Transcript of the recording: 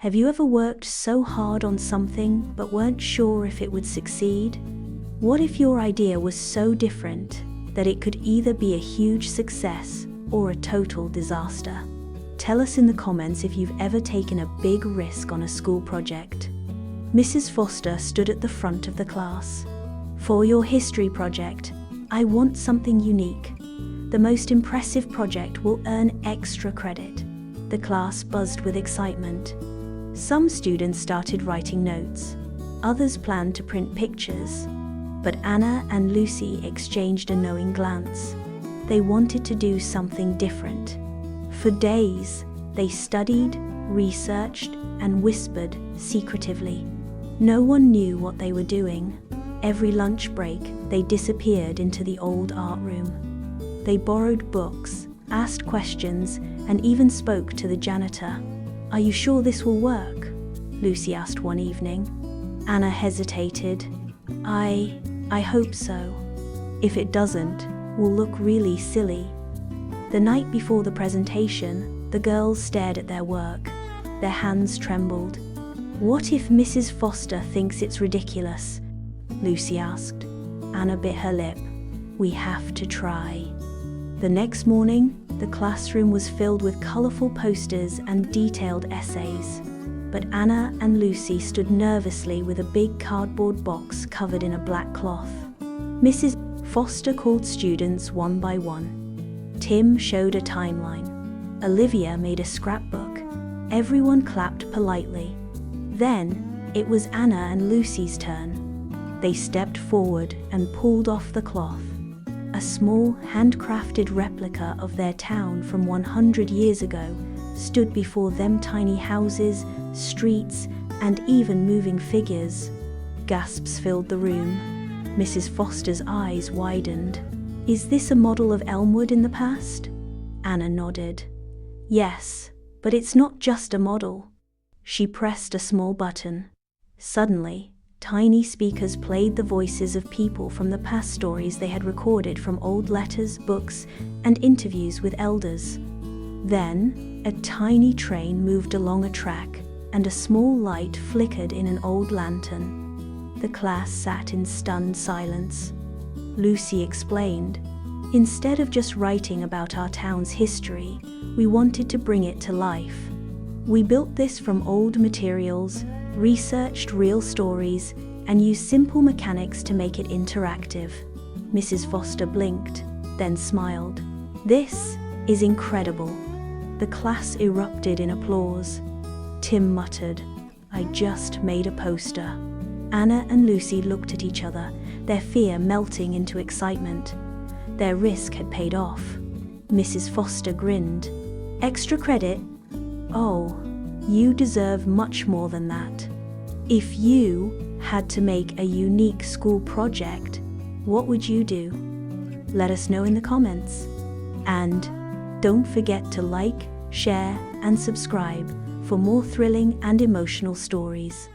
Have you ever worked so hard on something but weren't sure if it would succeed? What if your idea was so different that it could either be a huge success or a total disaster? Tell us in the comments if you've ever taken a big risk on a school project. Mrs. Foster stood at the front of the class. For your history project, I want something unique. The most impressive project will earn extra credit. The class buzzed with excitement. Some students started writing notes. Others planned to print pictures. But Anna and Lucy exchanged a knowing glance. They wanted to do something different. For days, they studied, researched, and whispered secretively. No one knew what they were doing. Every lunch break, they disappeared into the old art room. They borrowed books, asked questions, and even spoke to the janitor. "Are you sure this will work?" Lucy asked one evening. Anna hesitated. I hope so. If it doesn't, we'll look really silly." The night before the presentation, the girls stared at their work. Their hands trembled. "What if Mrs. Foster thinks it's ridiculous?" Lucy asked. Anna bit her lip. "We have to try." The next morning, the classroom was filled with colorful posters and detailed essays. But Anna and Lucy stood nervously with a big cardboard box covered in a black cloth. Mrs. Foster called students one by one. Tim showed a timeline. Olivia made a scrapbook. Everyone clapped politely. Then, it was Anna and Lucy's turn. They stepped forward and pulled off the cloth. A small, handcrafted replica of their town from 100 years ago stood before them. Tiny houses, streets, and even moving figures. Gasps filled the room. Mrs. Foster's eyes widened. "Is this a model of Elmwood in the past?" Anna nodded. "Yes, but it's not just a model." She pressed a small button. Suddenly, tiny speakers played the voices of people from the past, stories they had recorded from old letters, books, and interviews with elders. Then, a tiny train moved along a track, and a small light flickered in an old lantern. The class sat in stunned silence. Lucy explained, "Instead of just writing about our town's history, we wanted to bring it to life. We built this from old materials, researched real stories, and used simple mechanics to make it interactive." Mrs. Foster blinked, then smiled. "This is incredible." The class erupted in applause. Tim muttered, "I just made a poster." Anna and Lucy looked at each other, their fear melting into excitement. Their risk had paid off. Mrs. Foster grinned. "Extra credit? Oh, you deserve much more than that. If you had to make a unique school project, what would you do? Let us know in the comments. And don't forget to like, share, and subscribe for more thrilling and emotional stories.